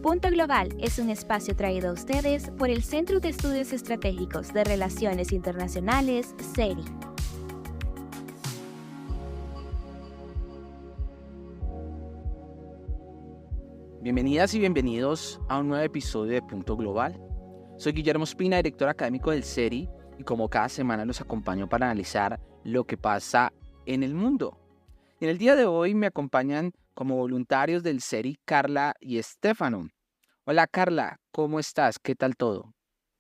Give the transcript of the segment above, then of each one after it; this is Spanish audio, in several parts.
Punto Global es un espacio traído a ustedes por el Centro de Estudios Estratégicos de Relaciones Internacionales, CERI. Bienvenidas y bienvenidos a un nuevo episodio de Punto Global. Soy Guillermo Espina, director académico del CERI, y como cada semana los acompaño para analizar lo que pasa en el mundo. Y en el día de hoy me acompañan como voluntarios del CERI Carla y Estefano. Hola Carla, ¿cómo estás? ¿Qué tal todo?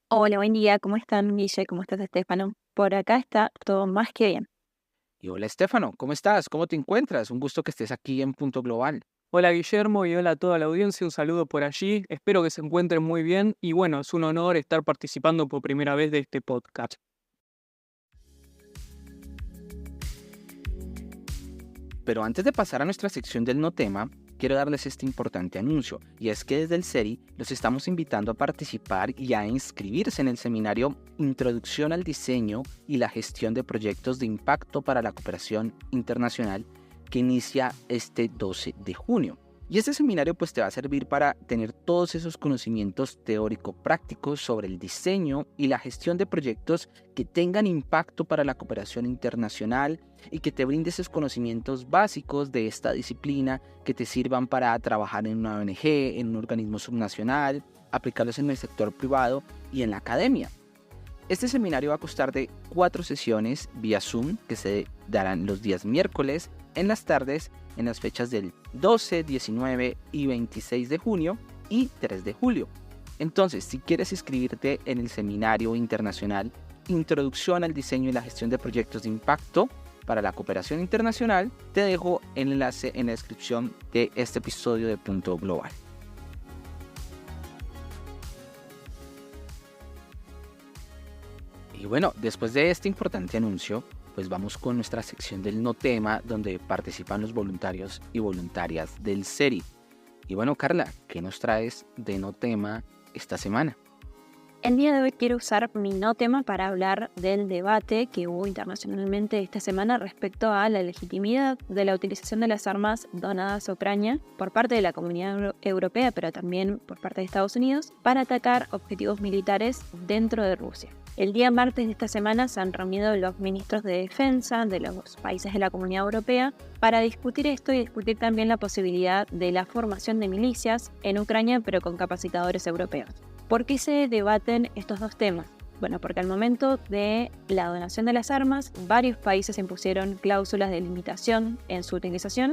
Hola, buen día, ¿cómo están, Guille? ¿Cómo estás, Estefano? Por acá está todo más que bien. Y hola Estefano, ¿cómo estás? ¿Cómo te encuentras? Un gusto que estés aquí en Punto Global. Hola Guillermo y hola a toda la audiencia, un saludo por allí, espero que se encuentren muy bien y bueno, es un honor estar participando por primera vez de este podcast. Pero antes de pasar a nuestra sección del no tema, quiero darles este importante anuncio, y es que desde el CERI los estamos invitando a participar y a inscribirse en el seminario Introducción al Diseño y la Gestión de Proyectos de Impacto para la Cooperación Internacional, que inicia este 12 de junio. Y este seminario pues te va a servir para tener todos esos conocimientos teórico-prácticos sobre el diseño y la gestión de proyectos que tengan impacto para la cooperación internacional y que te brinde esos conocimientos básicos de esta disciplina que te sirvan para trabajar en una ONG, en un organismo subnacional, aplicarlos en el sector privado y en la academia. Este seminario va a constar de 4 sesiones vía Zoom que se darán los días miércoles en las tardes en las fechas del 12, 19 y 26 de junio y 3 de julio. Entonces, si quieres inscribirte en el Seminario Internacional Introducción al Diseño y la Gestión de Proyectos de Impacto para la Cooperación Internacional, te dejo el enlace en la descripción de este episodio de Punto Global. Y bueno, después de este importante anuncio, pues vamos con nuestra sección del no tema, donde participan los voluntarios y voluntarias del CERI. Y bueno, Carla, ¿qué nos traes de no tema esta semana? El día de hoy quiero usar mi no tema para hablar del debate que hubo internacionalmente esta semana respecto a la legitimidad de la utilización de las armas donadas a Ucrania por parte de la Comunidad Europea, pero también por parte de Estados Unidos, para atacar objetivos militares dentro de Rusia. El día martes de esta semana se han reunido los ministros de defensa de los países de la Comunidad Europea para discutir esto y discutir también la posibilidad de la formación de milicias en Ucrania, pero con capacitadores europeos. ¿Por qué se debaten estos dos temas? Bueno, porque al momento de la donación de las armas, varios países impusieron cláusulas de limitación en su utilización,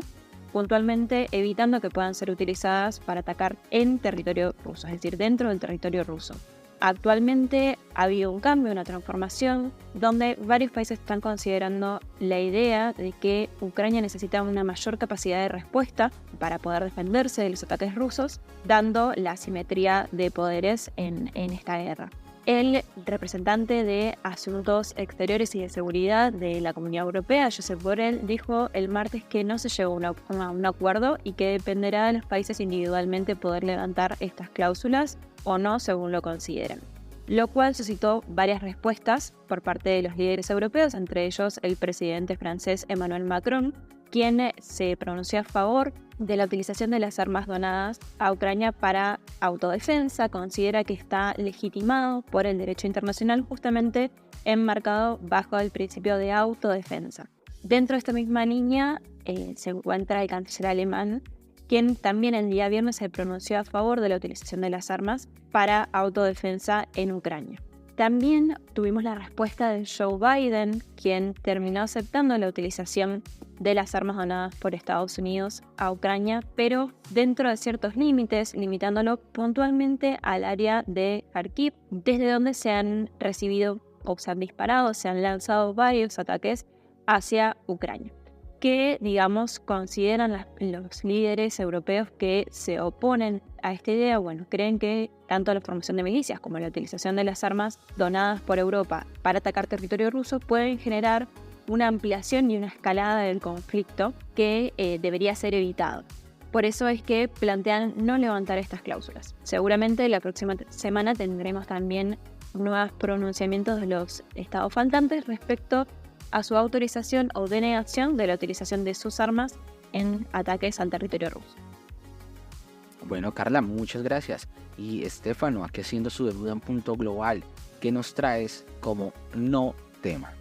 puntualmente evitando que puedan ser utilizadas para atacar en territorio ruso, es decir, dentro del territorio ruso. Actualmente ha habido un cambio, una transformación, donde varios países están considerando la idea de que Ucrania necesita una mayor capacidad de respuesta para poder defenderse de los ataques rusos, dando la asimetría de poderes en esta guerra. El representante de Asuntos Exteriores y de Seguridad de la Comunidad Europea, Josep Borrell, dijo el martes que no se llegó a un acuerdo y que dependerá de los países individualmente poder levantar estas cláusulas o no según lo consideren. Lo cual suscitó varias respuestas por parte de los líderes europeos, entre ellos el presidente francés Emmanuel Macron, quien se pronunció a favor de la utilización de las armas donadas a Ucrania para autodefensa. Considera que está legitimado por el derecho internacional, justamente enmarcado bajo el principio de autodefensa. Dentro de esta misma línea se encuentra el canciller alemán, quien también el día viernes se pronunció a favor de la utilización de las armas para autodefensa en Ucrania. También tuvimos la respuesta de Joe Biden, quien terminó aceptando la utilización de las armas donadas por Estados Unidos a Ucrania, pero dentro de ciertos límites, limitándolo puntualmente al área de Kharkiv, desde donde se han recibido o se han disparado, se han lanzado varios ataques hacia Ucrania, que, digamos, consideran los líderes europeos que se oponen a esta idea. Bueno, creen que tanto la formación de milicias como la utilización de las armas donadas por Europa para atacar territorio ruso pueden generar una ampliación y una escalada del conflicto que debería ser evitado. Por eso es que plantean no levantar estas cláusulas. Seguramente la próxima semana tendremos también nuevos pronunciamientos de los estados faltantes respecto a su autorización o denegación de la utilización de sus armas en ataques al territorio ruso. Bueno, Carla, muchas gracias. Y Estefano, aquí haciendo su debut en Punto Global, ¿qué nos traes como no tema?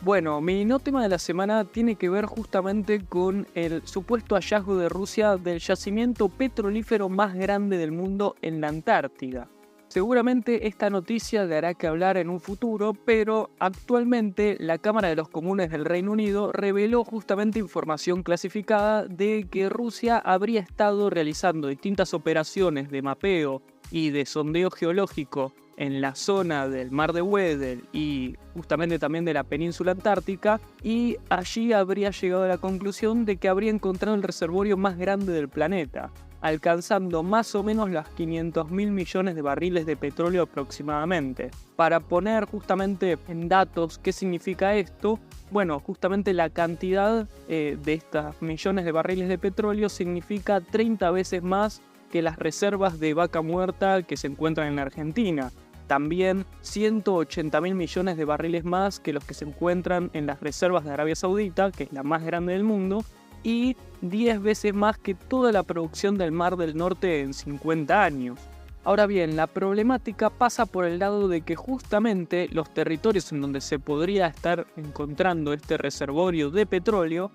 Bueno, mi no tema de la semana tiene que ver justamente con el supuesto hallazgo de Rusia del yacimiento petrolífero más grande del mundo en la Antártida. Seguramente esta noticia dará que hablar en un futuro, pero actualmente la Cámara de los Comunes del Reino Unido reveló justamente información clasificada de que Rusia habría estado realizando distintas operaciones de mapeo y de sondeo geológico en la zona del Mar de Weddell y justamente también de la península antártica, y allí habría llegado a la conclusión de que habría encontrado el reservorio más grande del planeta, alcanzando más o menos las 500.000 millones de barriles de petróleo aproximadamente. Para poner justamente en datos qué significa esto, bueno, justamente la cantidad de estas millones de barriles de petróleo significa 30 veces más que las reservas de vaca muerta que se encuentran en Argentina. También 180.000 millones de barriles más que los que se encuentran en las reservas de Arabia Saudita, que es la más grande del mundo, y 10 veces más que toda la producción del Mar del Norte en 50 años. Ahora bien, la problemática pasa por el lado de que justamente los territorios en donde se podría estar encontrando este reservorio de petróleo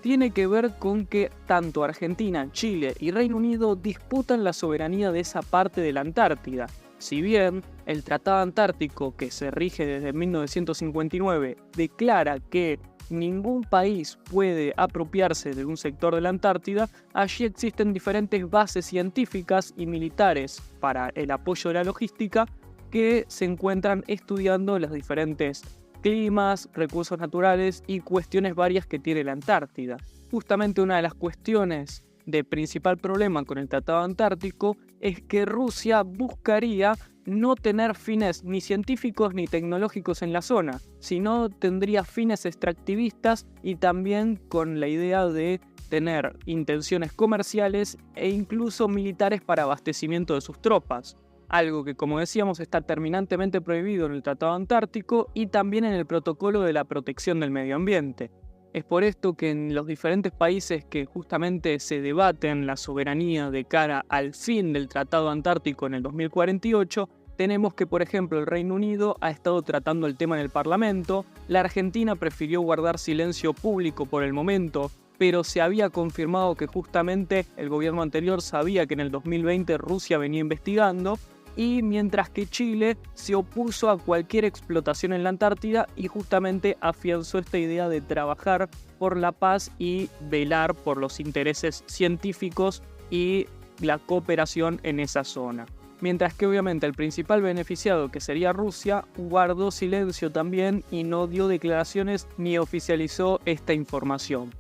tiene que ver con que tanto Argentina, Chile y Reino Unido disputan la soberanía de esa parte de la Antártida. Si bien el Tratado Antártico, que se rige desde 1959, declara que ningún país puede apropiarse de un sector de la Antártida, allí existen diferentes bases científicas y militares para el apoyo de la logística que se encuentran estudiando los diferentes climas, recursos naturales y cuestiones varias que tiene la Antártida. Justamente una de las cuestiones de principal problema con el Tratado Antártico es que Rusia buscaría no tener fines ni científicos ni tecnológicos en la zona, sino tendría fines extractivistas y también con la idea de tener intenciones comerciales e incluso militares para abastecimiento de sus tropas. Algo que, como decíamos, está terminantemente prohibido en el Tratado Antártico y también en el Protocolo de la Protección del Medio Ambiente. Es por esto que en los diferentes países que justamente se debaten la soberanía de cara al fin del Tratado Antártico en el 2048, tenemos que, por ejemplo, el Reino Unido ha estado tratando el tema en el Parlamento, la Argentina prefirió guardar silencio público por el momento, pero se había confirmado que justamente el gobierno anterior sabía que en el 2020 Rusia venía investigando, y mientras que Chile se opuso a cualquier explotación en la Antártida y justamente afianzó esta idea de trabajar por la paz y velar por los intereses científicos y la cooperación en esa zona. Mientras que obviamente el principal beneficiado, que sería Rusia, guardó silencio también y no dio declaraciones ni oficializó esta información.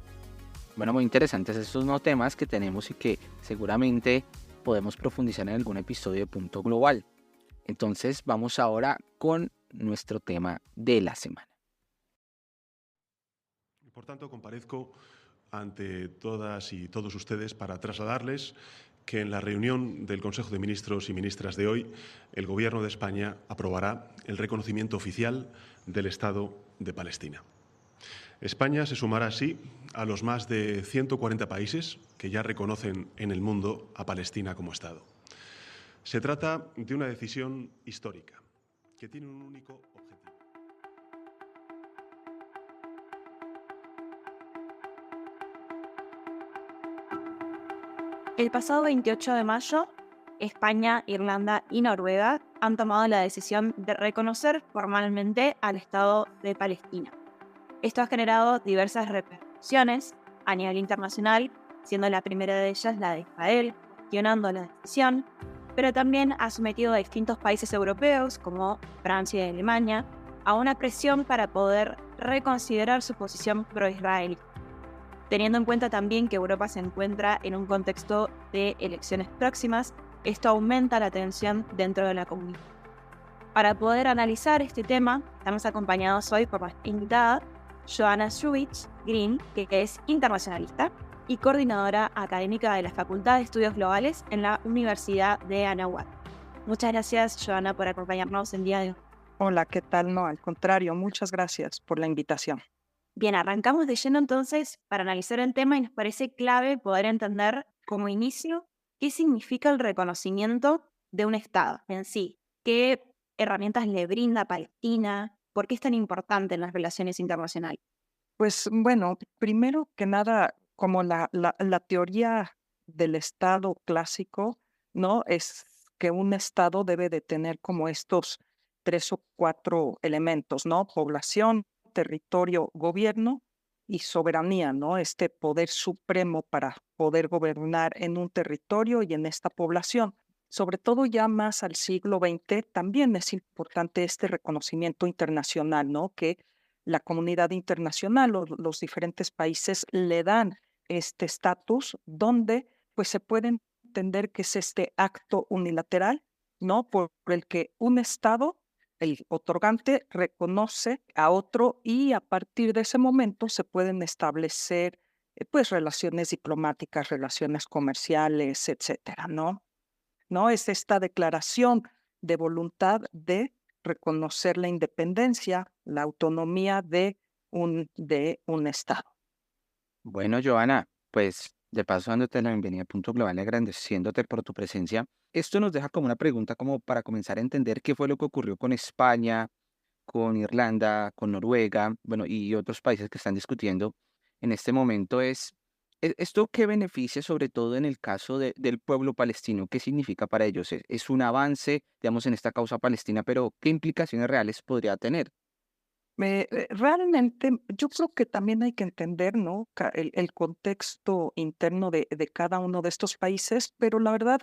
Bueno, muy interesantes estos no temas que tenemos y que seguramente podemos profundizar en algún episodio de Punto Global. Entonces vamos ahora con nuestro tema de la semana. Por tanto, comparezco ante todas y todos ustedes para trasladarles que en la reunión del Consejo de Ministros y Ministras de hoy, el Gobierno de España aprobará el reconocimiento oficial del Estado de Palestina. España se sumará así a los más de 140 países que ya reconocen en el mundo a Palestina como Estado. Se trata de una decisión histórica que tiene un único objetivo. El pasado 28 de mayo, España, Irlanda y Noruega han tomado la decisión de reconocer formalmente al Estado de Palestina. Esto ha generado diversas repercusiones a nivel internacional, siendo la primera de ellas la de Israel, cuestionando la decisión, pero también ha sometido a distintos países europeos, como Francia y Alemania, a una presión para poder reconsiderar su posición pro-israelí, teniendo en cuenta también que Europa se encuentra en un contexto de elecciones próximas. Esto aumenta la tensión dentro de la comunidad. Para poder analizar este tema, estamos acompañados hoy por nuestra invitada, Joanna Schubich Green, que es internacionalista y coordinadora académica de la Facultad de Estudios Globales en la Universidad de Anáhuac. Muchas gracias, Joanna, por acompañarnos el día de hoy. Hola, ¿qué tal? No, al contrario, muchas gracias por la invitación. Bien, arrancamos de lleno entonces para analizar el tema y nos parece clave poder entender como inicio ¿qué significa el reconocimiento de un Estado en sí? ¿Qué herramientas le brinda a Palestina? ¿Por qué es tan importante en las relaciones internacionales? Pues bueno, primero que nada, como la teoría del Estado clásico, ¿no? Es que un Estado debe de tener como estos 3 o 4 elementos, ¿no? Población, territorio, gobierno y soberanía, ¿no? Este poder supremo para poder gobernar en un territorio y en esta población. Sobre todo ya más al siglo XX, también es importante este reconocimiento internacional, ¿no? Que la comunidad internacional o los diferentes países le dan este estatus donde pues se puede entender que es este acto unilateral, ¿no? Por el que un Estado, el otorgante, reconoce a otro y a partir de ese momento se pueden establecer pues relaciones diplomáticas, relaciones comerciales, etcétera, ¿no? ¿No? Es esta declaración de voluntad de reconocer la independencia, la autonomía de un Estado. Bueno, Joana, pues de paso dándote la bienvenida a Punto Global y agradeciéndote por tu presencia. Esto nos deja como una pregunta como para comenzar a entender qué fue lo que ocurrió con España, con Irlanda, con Noruega, bueno, y otros países que están discutiendo en este momento es, ¿esto qué beneficia sobre todo en el caso del pueblo palestino? ¿Qué significa para ellos? Es un avance, digamos, en esta causa palestina, pero ¿qué implicaciones reales podría tener? Realmente, yo creo que también hay que entender, ¿no? El contexto interno de cada uno de estos países, pero la verdad,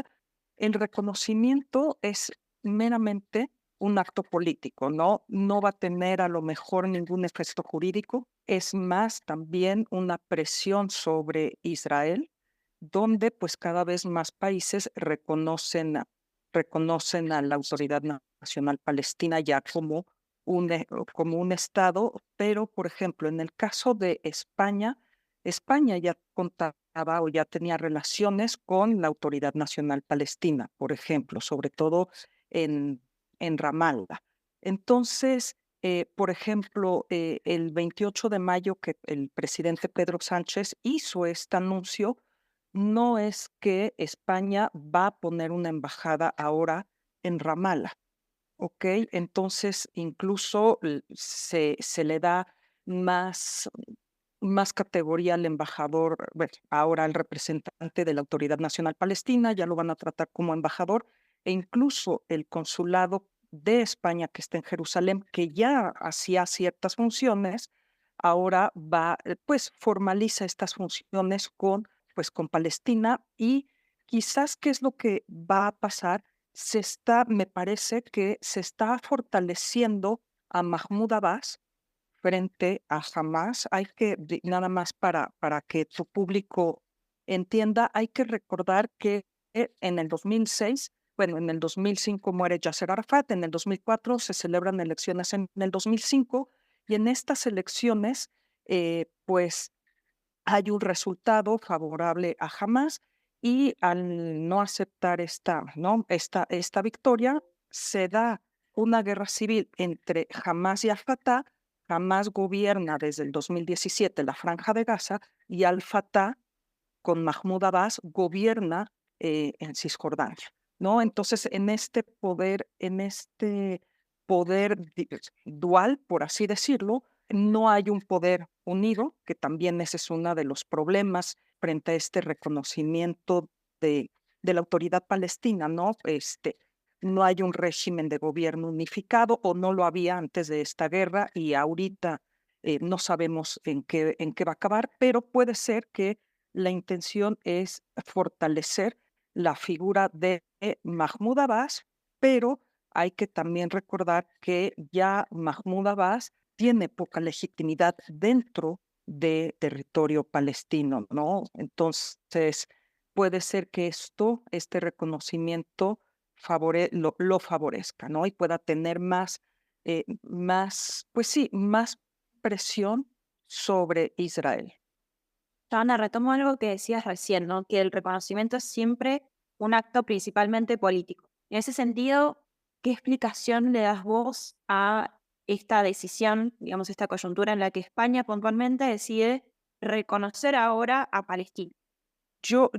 el reconocimiento es meramente un acto político, ¿no? No va a tener a lo mejor ningún efecto jurídico, es más también una presión sobre Israel, donde pues cada vez más países reconocen a la Autoridad Nacional Palestina ya como un Estado, pero por ejemplo, en el caso de España, España ya contaba o ya tenía relaciones con la Autoridad Nacional Palestina, por ejemplo, sobre todo en, en Ramallah. Entonces, por ejemplo, el 28 de mayo que el presidente Pedro Sánchez hizo este anuncio, no es que España va a poner una embajada ahora en Ramallah. ¿Ok? Entonces, incluso se le da más, más categoría al embajador, bueno, ahora al representante de la Autoridad Nacional Palestina, ya lo van a tratar como embajador, e incluso el consulado de España que está en Jerusalén, que ya hacía ciertas funciones, ahora pues formaliza estas funciones con Palestina y quizás qué es lo que va a pasar me parece que se está fortaleciendo a Mahmoud Abbas frente a Hamas. Nada más para que tu público entienda, hay que recordar que en el 2006, bueno, en el 2005 muere Yasser Arafat, en el 2004 se celebran elecciones en el 2005 y en estas elecciones, pues hay un resultado favorable a Hamas y al no aceptar ¿no? esta victoria, se da una guerra civil entre Hamas y Al-Fatah. Hamas gobierna desde el 2017 la Franja de Gaza y Al-Fatah con Mahmoud Abbas gobierna en Cisjordania, ¿no? Entonces, en este poder dual, por así decirlo, no hay un poder unido, que también ese es uno de los problemas frente a este reconocimiento de la autoridad palestina, ¿no? No hay un régimen de gobierno unificado o no lo había antes de esta guerra y ahorita no sabemos en qué va a acabar, pero puede ser que la intención es fortalecer la figura de Mahmoud Abbas, pero hay que también recordar que ya Mahmoud Abbas tiene poca legitimidad dentro de territorio palestino, ¿no? Entonces, puede ser que este reconocimiento lo favorezca, ¿no? Y pueda tener pues sí, más presión sobre Israel. Joana, retomo algo que decías recién, ¿no? Que el reconocimiento es siempre un acto principalmente político. En ese sentido, ¿qué explicación le das vos a esta decisión, digamos, esta coyuntura en la que España puntualmente decide reconocer ahora a Palestina? Yo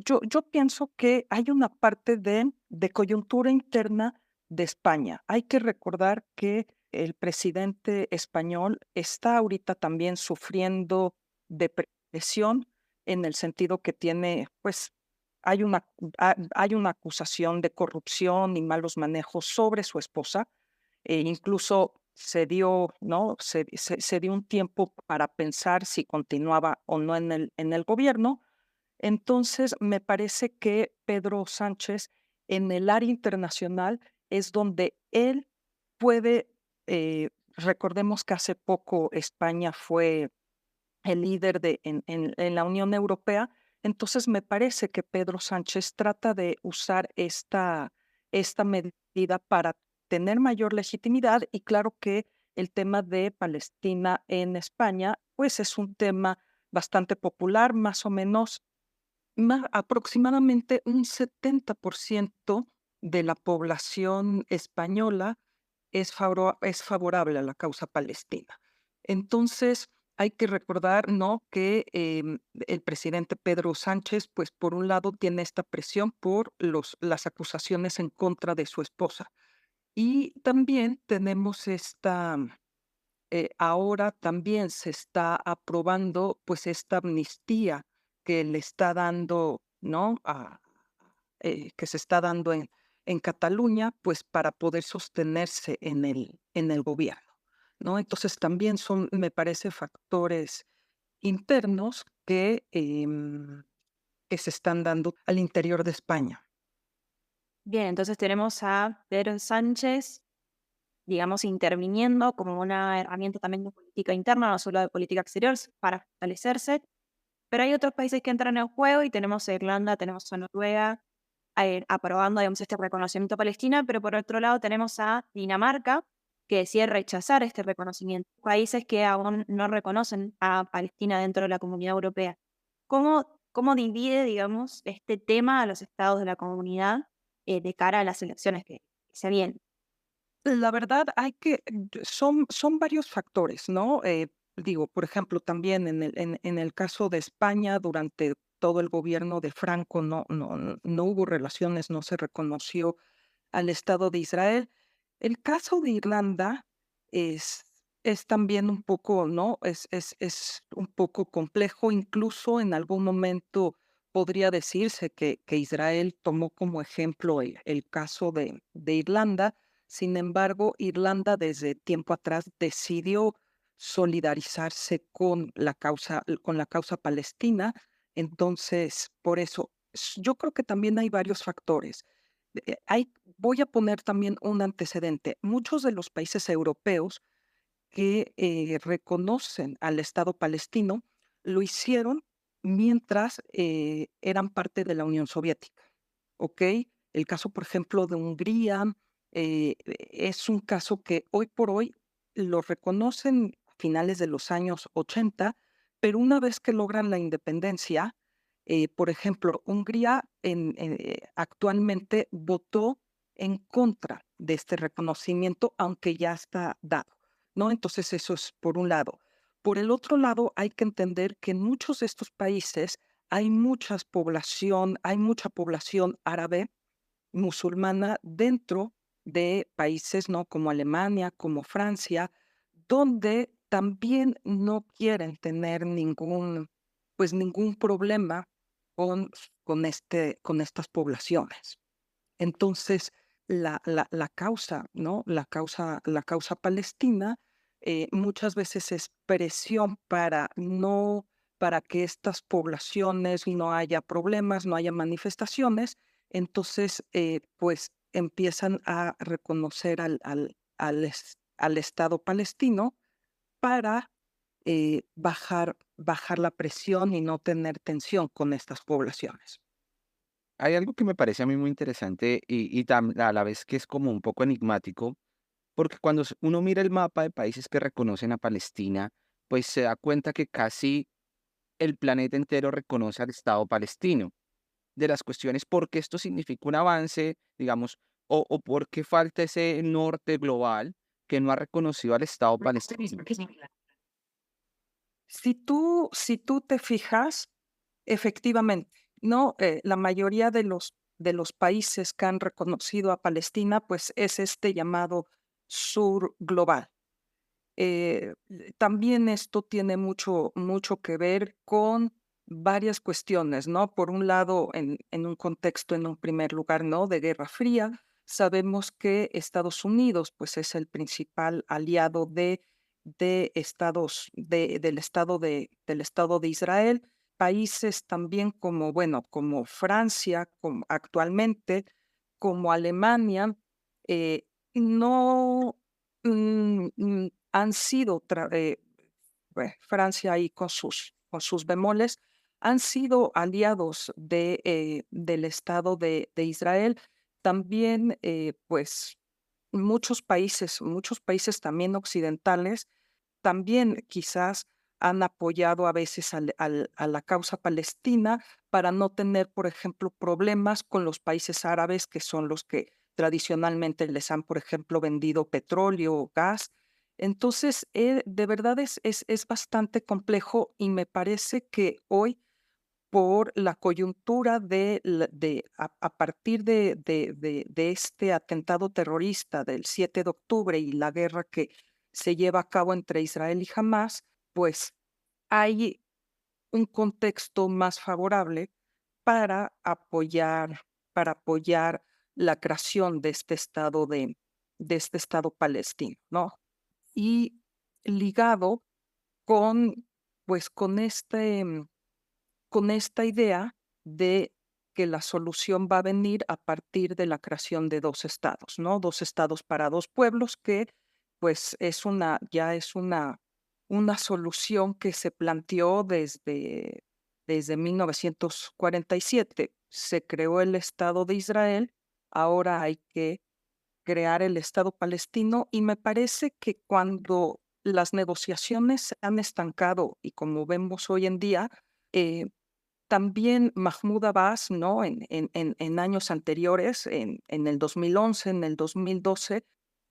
pienso que hay una parte de coyuntura interna de España. Hay que recordar que el presidente español está ahorita también sufriendo depresión en el sentido que tiene, pues, hay una acusación de corrupción y malos manejos sobre su esposa. Incluso se dio, ¿no? Se dio un tiempo para pensar si continuaba o no en el gobierno. Entonces, me parece que Pedro Sánchez en el área internacional es donde él puede, recordemos que hace poco España fue el líder en la Unión Europea, entonces me parece que Pedro Sánchez trata de usar esta medida para tener mayor legitimidad y claro que el tema de Palestina en España, pues es un tema bastante popular, más o menos aproximadamente un 70% de la población española es favorable a la causa palestina. Entonces, hay que recordar, ¿no?, que el presidente Pedro Sánchez, pues por un lado tiene esta presión por las acusaciones en contra de su esposa. Y también tenemos ahora también se está aprobando pues esta amnistía que le está dando, ¿no? Que se está dando en Cataluña, pues para poder sostenerse en el gobierno, ¿no? Entonces también son, me parece, factores internos que se están dando al interior de España. Bien, entonces tenemos a Pedro Sánchez, digamos, interviniendo como una herramienta también de política interna, no solo de política exterior, para fortalecerse. Pero hay otros países que entran en juego y tenemos a Irlanda, tenemos a Noruega aprobando, digamos, este reconocimiento a Palestina, pero por otro lado tenemos a Dinamarca, que decide rechazar este reconocimiento. Países que aún no reconocen a Palestina dentro de la Comunidad Europea. ¿Cómo divide, digamos, este tema a los estados de la comunidad de cara a las elecciones que se vienen? La verdad, son varios factores, ¿no? Digo, por ejemplo, también en el caso de España, durante todo el gobierno de Franco no hubo relaciones, no se reconoció al Estado de Israel. El caso de Irlanda es, es también un poco, ¿no? Es un poco complejo, incluso en algún momento podría decirse que Israel tomó como ejemplo el caso de Irlanda. Sin embargo, Irlanda desde tiempo atrás decidió solidarizarse con la causa palestina. Entonces, por eso, yo creo que también hay varios factores. Voy a poner también un antecedente. Muchos de los países europeos que reconocen al Estado palestino lo hicieron mientras eran parte de la Unión Soviética. ¿Ok? El caso, por ejemplo, de Hungría es un caso que hoy por hoy lo reconocen a finales de los años 80, pero una vez que logran la independencia, por ejemplo, Hungría actualmente votó en contra de este reconocimiento, aunque ya está dado, ¿no? Entonces, eso es por un lado. Por el otro lado, hay que entender que en muchos de estos países hay mucha población árabe musulmana dentro de países, ¿no?, como Alemania, como Francia, donde también no quieren tener ningún problema con estas poblaciones. Entonces, la causa, ¿no? La causa palestina muchas veces es presión para que estas poblaciones no haya problemas, no haya manifestaciones. Entonces, pues empiezan a reconocer al Estado palestino para bajar la presión y no tener tensión con estas poblaciones. Hay algo que me parece a mí muy interesante y a la vez que es como un poco enigmático, porque cuando uno mira el mapa de países que reconocen a Palestina, pues se da cuenta que casi el planeta entero reconoce al Estado palestino. De las cuestiones por qué esto significa un avance, digamos, o por qué falta ese norte global que no ha reconocido al Estado palestino. Si tú te fijas, efectivamente, ¿no? La mayoría de los países que han reconocido a Palestina, pues es este llamado sur global. También esto tiene mucho que ver con varias cuestiones, ¿no? Por un lado, en un contexto, en un primer lugar, ¿no? De Guerra Fría, sabemos que Estados Unidos, pues es el principal aliado del Estado de Israel. Países también como, bueno, como Francia, como actualmente, como Alemania, eh, no han sido, Francia ahí con sus bemoles, han sido aliados del Estado de Israel. También, pues, muchos países también occidentales, también quizás han apoyado a veces a la causa palestina para no tener, por ejemplo, problemas con los países árabes, que son los que tradicionalmente les han, por ejemplo, vendido petróleo o gas. Entonces, de verdad es bastante complejo y me parece que hoy, por la coyuntura a partir de este atentado terrorista del 7 de octubre y la guerra que se lleva a cabo entre Israel y Hamás, pues hay un contexto más favorable para apoyar, para apoyar la creación de este estado palestino, ¿no? Y ligado con, pues, con esta idea de que la solución va a venir a partir de la creación de dos estados, ¿no? Dos estados para dos pueblos, que pues ya es una solución que se planteó desde 1947. Se creó el Estado de Israel, ahora hay que crear el Estado palestino, y me parece que cuando las negociaciones se han estancado y como vemos hoy en día, eh, también Mahmoud Abbas, ¿no? En años anteriores, en el 2011, en el 2012,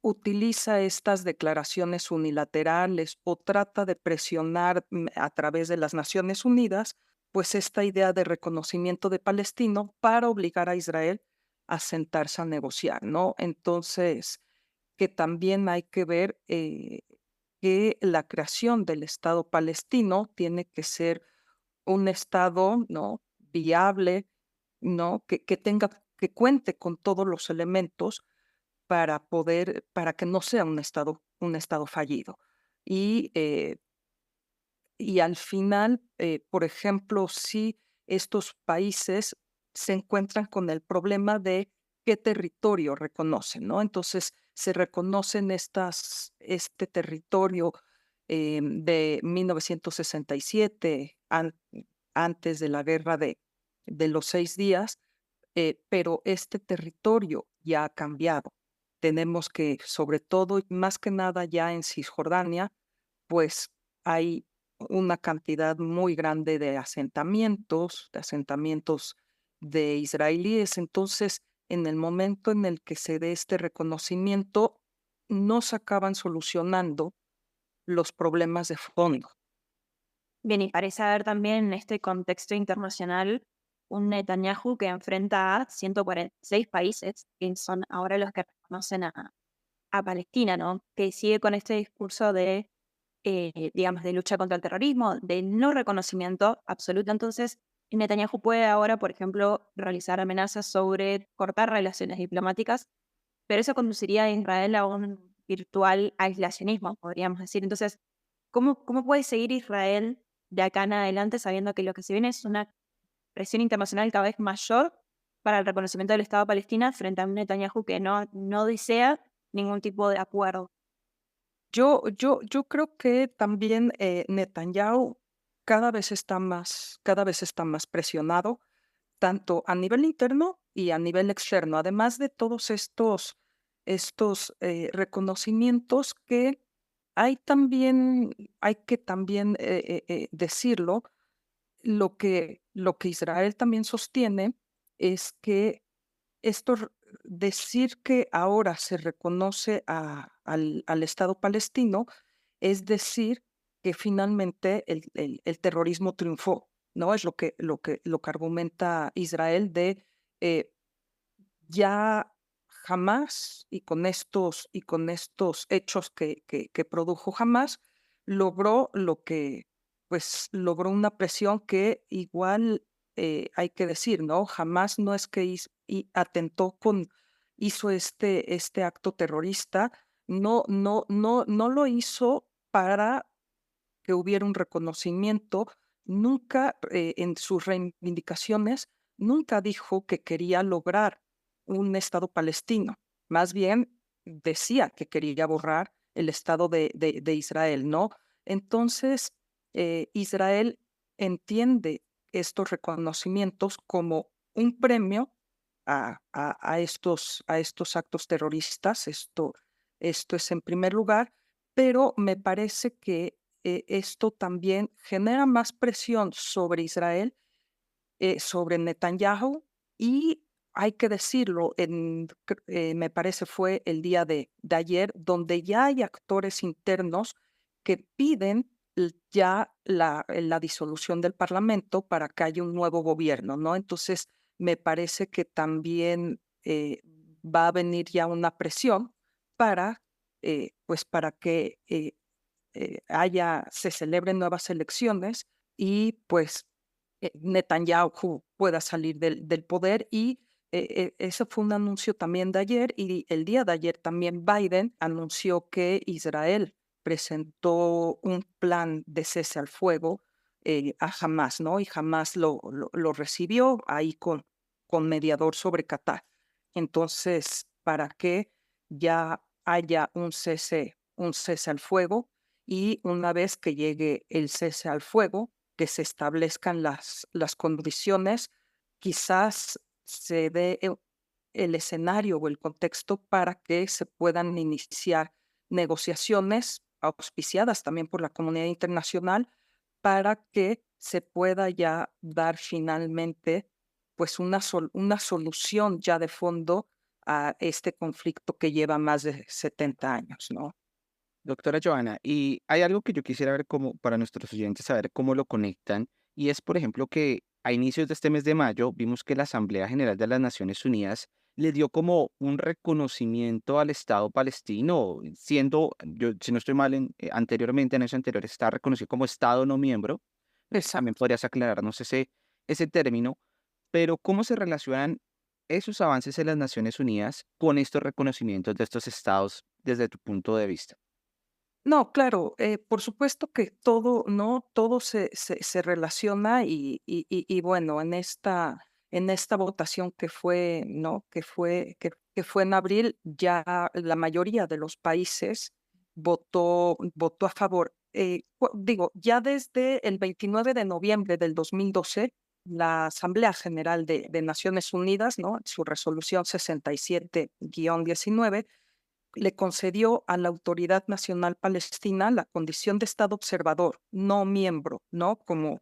utiliza estas declaraciones unilaterales o trata de presionar a través de las Naciones Unidas, pues esta idea de reconocimiento de Palestino para obligar a Israel a sentarse a negociar, ¿no? Entonces, que también hay que ver que la creación del Estado palestino tiene que ser un estado, ¿no? Viable, ¿no? Que cuente con todos los elementos para que no sea un estado fallido. Y, y al final, por ejemplo, si estos países se encuentran con el problema de qué territorio reconocen, ¿no? Entonces, se reconocen este territorio de 1967, antes de la guerra de los 6 días, pero este territorio ya ha cambiado. Tenemos que, sobre todo, y más que nada ya en Cisjordania, pues hay una cantidad muy grande de asentamientos de israelíes. Entonces, en el momento en el que se dé este reconocimiento, no se acaban solucionando los problemas de fondo. Bien, y parece haber también en este contexto internacional un Netanyahu que enfrenta a 146 países, que son ahora los que reconocen a Palestina, ¿no? Que sigue con este discurso de, digamos, de lucha contra el terrorismo, de no reconocimiento absoluto. Entonces, Netanyahu puede ahora, por ejemplo, realizar amenazas sobre cortar relaciones diplomáticas, pero eso conduciría a Israel a un virtual aislacionismo, podríamos decir. Entonces, ¿cómo puede seguir Israel de acá en adelante sabiendo que lo que se viene es una presión internacional cada vez mayor para el reconocimiento del Estado de Palestina frente a un Netanyahu que no desea ningún tipo de acuerdo? Yo creo que también Netanyahu cada vez está más presionado, tanto a nivel interno y a nivel externo, además de todos estos reconocimientos que hay que también decirlo, lo que Israel también sostiene es que esto, decir que ahora se reconoce al Estado palestino, es decir que finalmente el terrorismo triunfó, ¿no? Es lo que argumenta Israel de eh, ya jamás y con estos hechos que produjo jamás logró lo que, pues logró una presión que igual hay que decir, ¿no? Jamás no es que atentó hizo este acto terrorista, no lo hizo para que hubiera un reconocimiento, nunca en sus reivindicaciones, nunca dijo que quería lograr un Estado palestino, más bien decía que quería borrar el Estado de Israel, ¿no? Entonces, Israel entiende estos reconocimientos como un premio a estos actos terroristas, esto es en primer lugar, pero me parece que esto también genera más presión sobre Israel, sobre Netanyahu, y hay que decirlo, me parece fue el día de ayer, donde ya hay actores internos que piden ya la disolución del Parlamento para que haya un nuevo gobierno, ¿no? Entonces, me parece que también va a venir ya una presión para, pues, para que se celebren nuevas elecciones y pues Netanyahu pueda salir del poder y ese fue un anuncio también de ayer y el día de ayer también Biden anunció que Israel presentó un plan de cese al fuego a Hamas, ¿no? Y Hamas lo recibió ahí con mediador sobre Qatar. Entonces, para que ya haya un cese al fuego y una vez que llegue el cese al fuego, que se establezcan las condiciones, quizás se dé el escenario o el contexto para que se puedan iniciar negociaciones auspiciadas también por la comunidad internacional para que se pueda ya dar finalmente pues una solución ya de fondo a este conflicto que lleva más de 70 años, ¿no? Doctora Joana, y hay algo que yo quisiera ver como para nuestros oyentes saber cómo lo conectan, y es, por ejemplo, que a inicios de este mes de mayo vimos que la Asamblea General de las Naciones Unidas le dio como un reconocimiento al Estado palestino, siendo, yo si no estoy mal, anteriormente, en ese anterior, está reconocido como Estado no miembro. También Exacto. podrías aclararnos ese término, pero ¿cómo se relacionan esos avances en las Naciones Unidas con estos reconocimientos de estos estados desde tu punto de vista? No, claro, por supuesto que todo, ¿no? Todo se relaciona y bueno, en esta votación que fue, ¿no? Que fue en abril, ya la mayoría de los países votó a favor. Digo, ya desde el 29 de noviembre del 2012, la Asamblea General de Naciones Unidas, ¿no? Su resolución 67-19 le concedió a la Autoridad Nacional Palestina la condición de Estado observador, no miembro, ¿no? Como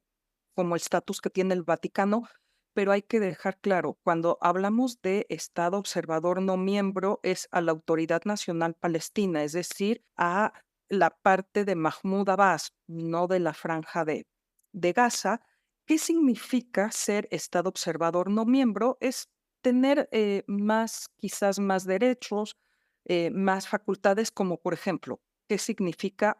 el estatus que tiene el Vaticano, pero hay que dejar claro, cuando hablamos de Estado observador no miembro, es a la Autoridad Nacional Palestina, es decir, a la parte de Mahmoud Abbas, no de la franja de Gaza. ¿Qué significa ser Estado observador no miembro? Es tener quizás más derechos, más facultades, como por ejemplo, ¿qué significa?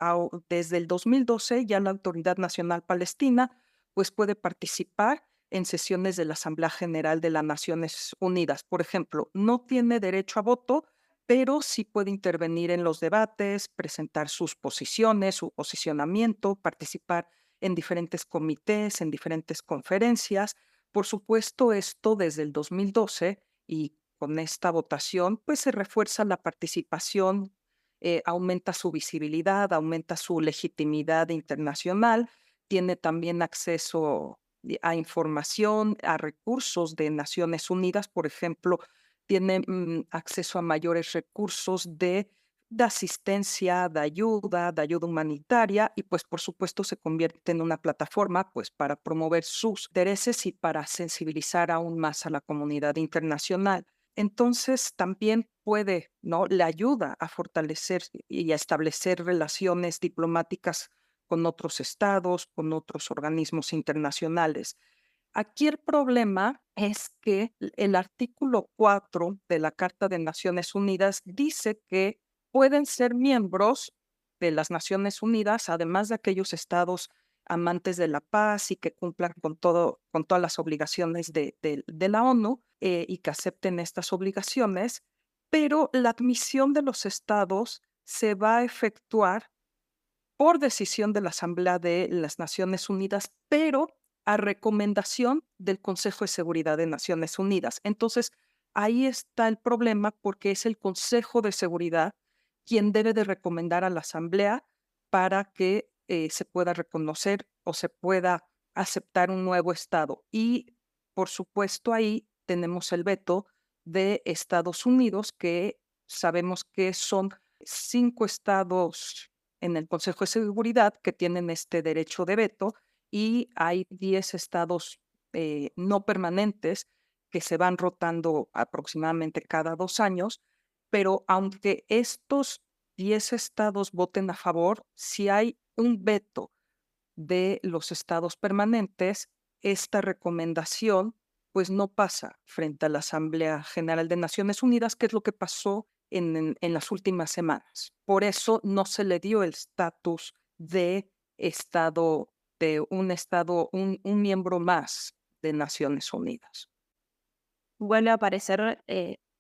Desde el 2012 ya la Autoridad Nacional Palestina pues puede participar en sesiones de la Asamblea General de las Naciones Unidas. Por ejemplo, no tiene derecho a voto, pero sí puede intervenir en los debates, presentar sus posiciones, su posicionamiento, participar en diferentes comités, en diferentes conferencias. Por supuesto, esto desde el 2012 y con esta votación, pues se refuerza la participación, aumenta su visibilidad, aumenta su legitimidad internacional, tiene también acceso a información, a recursos de Naciones Unidas, por ejemplo, tiene acceso a mayores recursos de asistencia, de ayuda humanitaria y pues por supuesto se convierte en una plataforma pues para promover sus intereses y para sensibilizar aún más a la comunidad internacional. Entonces también puede, ¿no? Le ayuda a fortalecer y a establecer relaciones diplomáticas con otros estados, con otros organismos internacionales. Aquí el problema es que el artículo 4 de la Carta de Naciones Unidas dice que pueden ser miembros de las Naciones Unidas, además de aquellos estados amantes de la paz y que cumplan con todas las obligaciones de la ONU y que acepten estas obligaciones, pero la admisión de los estados se va a efectuar por decisión de la Asamblea de las Naciones Unidas, pero a recomendación del Consejo de Seguridad de Naciones Unidas. Entonces, ahí está el problema porque es el Consejo de Seguridad quien debe de recomendar a la Asamblea para que se pueda reconocer o se pueda aceptar un nuevo Estado. Y, por supuesto, ahí tenemos el veto de Estados Unidos, que sabemos que son 5 estados en el Consejo de Seguridad que tienen este derecho de veto y hay 10 estados no permanentes que se van rotando aproximadamente cada 2 años, pero aunque estos 10 estados voten a favor, si hay un veto de los estados permanentes, esta recomendación pues no pasa frente a la Asamblea General de Naciones Unidas, que es lo que pasó en las últimas semanas. Por eso no se le dio el estatus de estado, un miembro más de Naciones Unidas. Vuelve a aparecer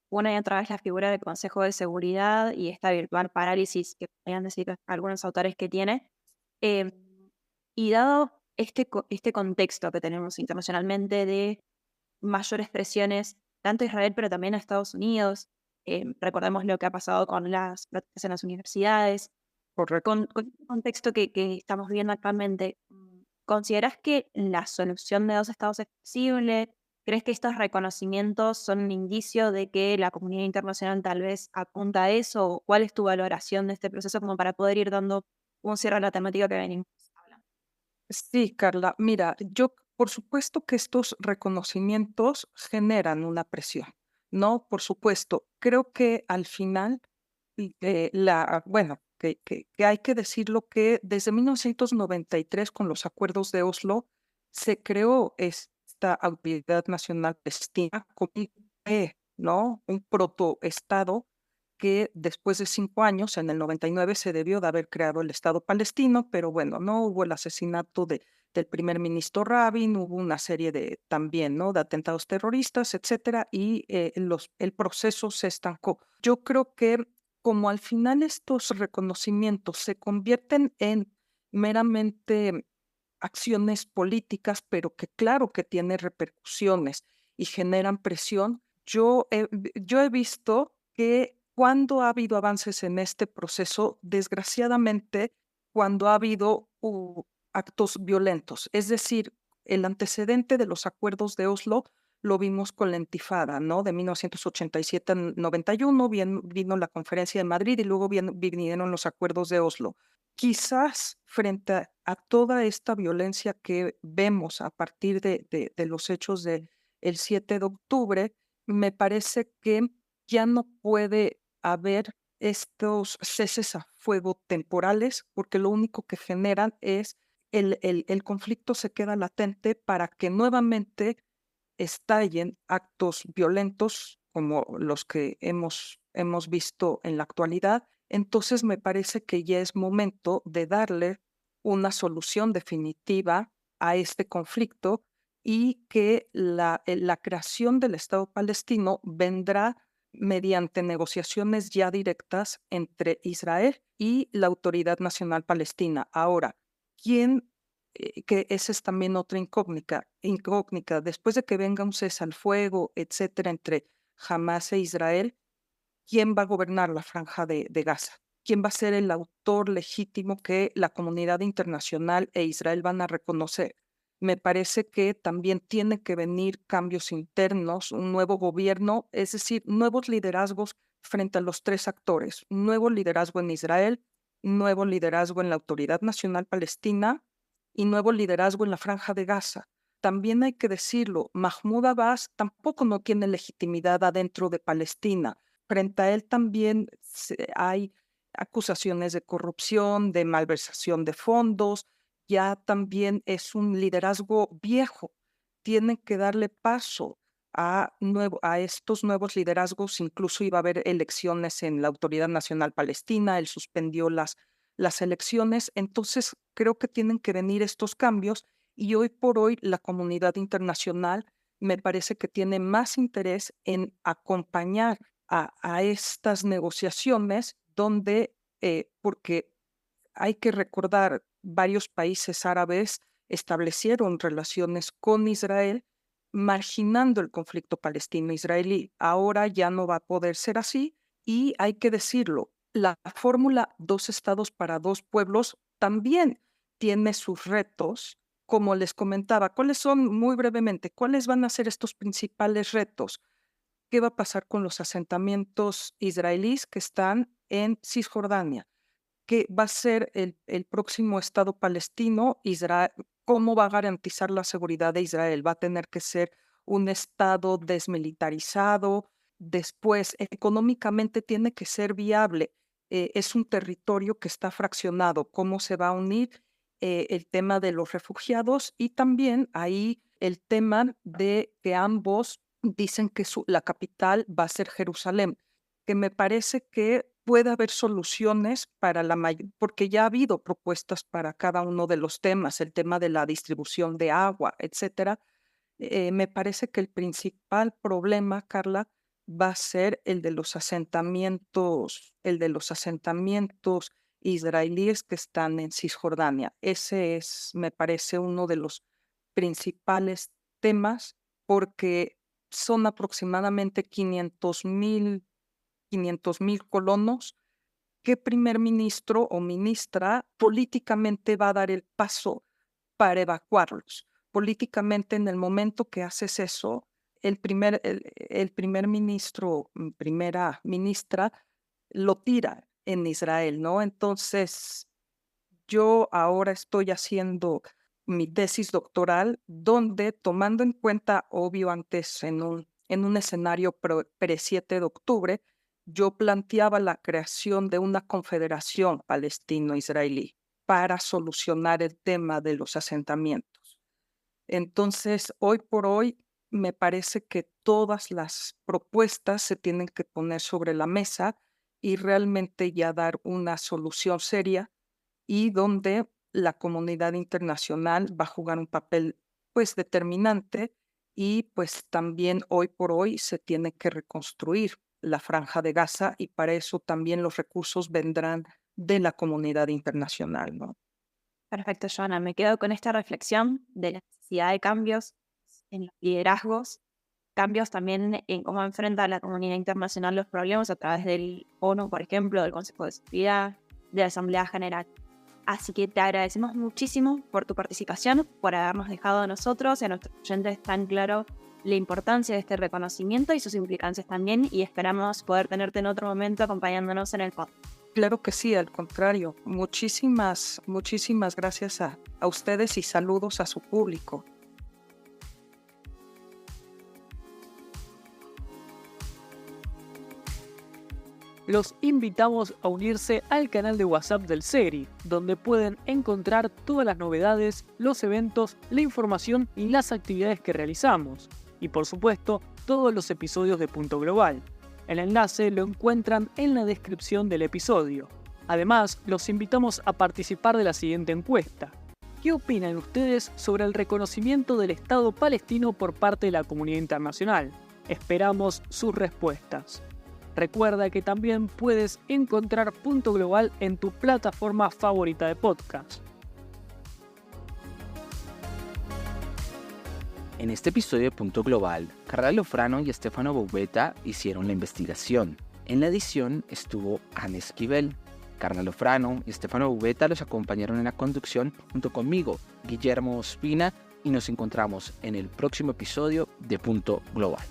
una y otra vez la figura del Consejo de Seguridad y esta virtual parálisis que podrían decir algunos autores que tiene. Eh, y dado este contexto que tenemos internacionalmente de mayores presiones, tanto a Israel pero también a Estados Unidos, recordemos lo que ha pasado con las protestas en las universidades, con el contexto que estamos viviendo actualmente, ¿consideras que la solución de dos estados es posible? ¿Crees que estos reconocimientos son un indicio de que la comunidad internacional tal vez apunta a eso? ¿O ¿Cuál es tu valoración de este proceso como para poder ir dando un cierre a la temática que venimos hablando? Sí, Carla, mira, yo por supuesto que estos reconocimientos generan una presión, ¿no? Por supuesto, creo que al final, bueno, que hay que decirlo que desde 1993 con los acuerdos de Oslo se creó esta Autoridad Nacional Palestina como un ¿no? Un protoestado que después de 5 años, en el 99, se debió de haber creado el Estado palestino, pero bueno, no hubo el asesinato del primer ministro Rabin, hubo una serie de también, ¿no? De atentados terroristas, etcétera, y el proceso se estancó. Yo creo que como al final estos reconocimientos se convierten en meramente acciones políticas, pero que claro que tienen repercusiones y generan presión, yo he visto que cuando ha habido avances en este proceso, desgraciadamente, cuando ha habido actos violentos, es decir, el antecedente de los acuerdos de Oslo lo vimos con la Intifada, ¿no? De 1987 al 91 vino la Conferencia de Madrid y luego vinieron los acuerdos de Oslo. Quizás frente a toda esta violencia que vemos a partir de los hechos del 7 de octubre, me parece que ya no puede haber estos ceses a fuego temporales, porque lo único que generan es el conflicto se queda latente para que nuevamente estallen actos violentos como los que hemos visto en la actualidad. Entonces me parece que ya es momento de darle una solución definitiva a este conflicto y que la creación del Estado palestino vendrá mediante negociaciones ya directas entre Israel y la Autoridad Nacional Palestina. Ahora, ¿quién que esa es también otra incógnita. Después de que venga un cese al fuego, etcétera, entre Hamas e Israel, ¿quién va a gobernar la franja de Gaza? ¿Quién va a ser el autor legítimo que la comunidad internacional e Israel van a reconocer? Me parece que también tiene que venir cambios internos, un nuevo gobierno, es decir, nuevos liderazgos frente a los 3 actores, un nuevo liderazgo en Israel, un nuevo liderazgo en la Autoridad Nacional Palestina y nuevo liderazgo en la Franja de Gaza. También hay que decirlo, Mahmoud Abbas tampoco no tiene legitimidad adentro de Palestina. Frente a él también hay acusaciones de corrupción, de malversación de fondos. Ya también es un liderazgo viejo. Tienen que darle paso a estos nuevos liderazgos. Incluso iba a haber elecciones en la Autoridad Nacional Palestina. Él suspendió las elecciones. Entonces, creo que tienen que venir estos cambios y hoy por hoy la comunidad internacional me parece que tiene más interés en acompañar a estas negociaciones donde, porque hay que recordar, varios países árabes establecieron relaciones con Israel, marginando el conflicto palestino-israelí. Ahora ya no va a poder ser así y hay que decirlo, la fórmula 2 estados para 2 pueblos también tiene sus retos. Como les comentaba, ¿cuáles son, muy brevemente, cuáles van a ser estos principales retos? ¿Qué va a pasar con los asentamientos israelíes que están en Cisjordania? ¿Qué va a ser el próximo Estado palestino? Israel, ¿cómo va a garantizar la seguridad de Israel? ¿Va a tener que ser un Estado desmilitarizado? Después, económicamente tiene que ser viable. Es un territorio que está fraccionado. ¿Cómo se va a unir? El tema de los refugiados y también ahí el tema de que ambos dicen que la capital va a ser Jerusalén, que me parece que puede haber soluciones para la mayor, porque ya ha habido propuestas para cada uno de los temas, el tema de la distribución de agua, etcétera. Me parece que el principal problema, Carla, va a ser el de los asentamientos israelíes que están en Cisjordania. Ese es, me parece, uno de los principales temas, porque son aproximadamente 500,000 colonos. ¿Qué primer ministro o ministra políticamente va a dar el paso para evacuarlos? Políticamente, en el momento que haces eso, el primer ministro, primera ministra, lo tira en Israel, ¿no? Entonces, yo ahora estoy haciendo mi tesis doctoral, donde, tomando en cuenta, obvio, antes en un escenario pre-7 de octubre, yo planteaba la creación de una confederación palestino-israelí para solucionar el tema de los asentamientos. Entonces, hoy por hoy, me parece que todas las propuestas se tienen que poner sobre la mesa y realmente ya dar una solución seria, y donde la comunidad internacional va a jugar un papel, pues, determinante, y pues también hoy por hoy se tiene que reconstruir la Franja de Gaza y para eso también los recursos vendrán de la comunidad internacional, ¿no? Perfecto, Joana. Me quedo con esta reflexión de la necesidad de cambios en los liderazgos, cambios también en cómo enfrenta la comunidad internacional los problemas a través del ONU, por ejemplo, del Consejo de Seguridad, de la Asamblea General. Así que te agradecemos muchísimo por tu participación, por habernos dejado a nosotros y a nuestros oyentes tan claro la importancia de este reconocimiento y sus implicancias también, y esperamos poder tenerte en otro momento acompañándonos en el podcast. Claro que sí, al contrario. Muchísimas gracias a ustedes y saludos a su público. Los invitamos a unirse al canal de WhatsApp del CERI, donde pueden encontrar todas las novedades, los eventos, la información y las actividades que realizamos. Y por supuesto, todos los episodios de Punto Global. El enlace lo encuentran en la descripción del episodio. Además, los invitamos a participar de la siguiente encuesta. ¿Qué opinan ustedes sobre el reconocimiento del Estado palestino por parte de la comunidad internacional? Esperamos sus respuestas. Recuerda que también puedes encontrar Punto Global en tu plataforma favorita de podcast. En este episodio de Punto Global, Carla Lofrano y Stefano Boubeta hicieron la investigación. En la edición estuvo Ana Esquivel. Carla Lofrano y Stefano Boubeta los acompañaron en la conducción junto conmigo, Guillermo Ospina, y nos encontramos en el próximo episodio de Punto Global.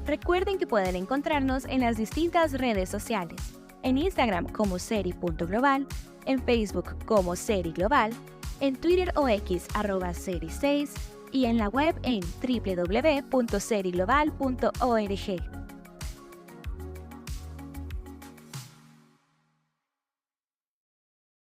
Recuerden que pueden encontrarnos en las distintas redes sociales. En Instagram como Seri.global, en Facebook como Seri Global, en Twitter o X @Seri6 y en la web en www.seriglobal.org.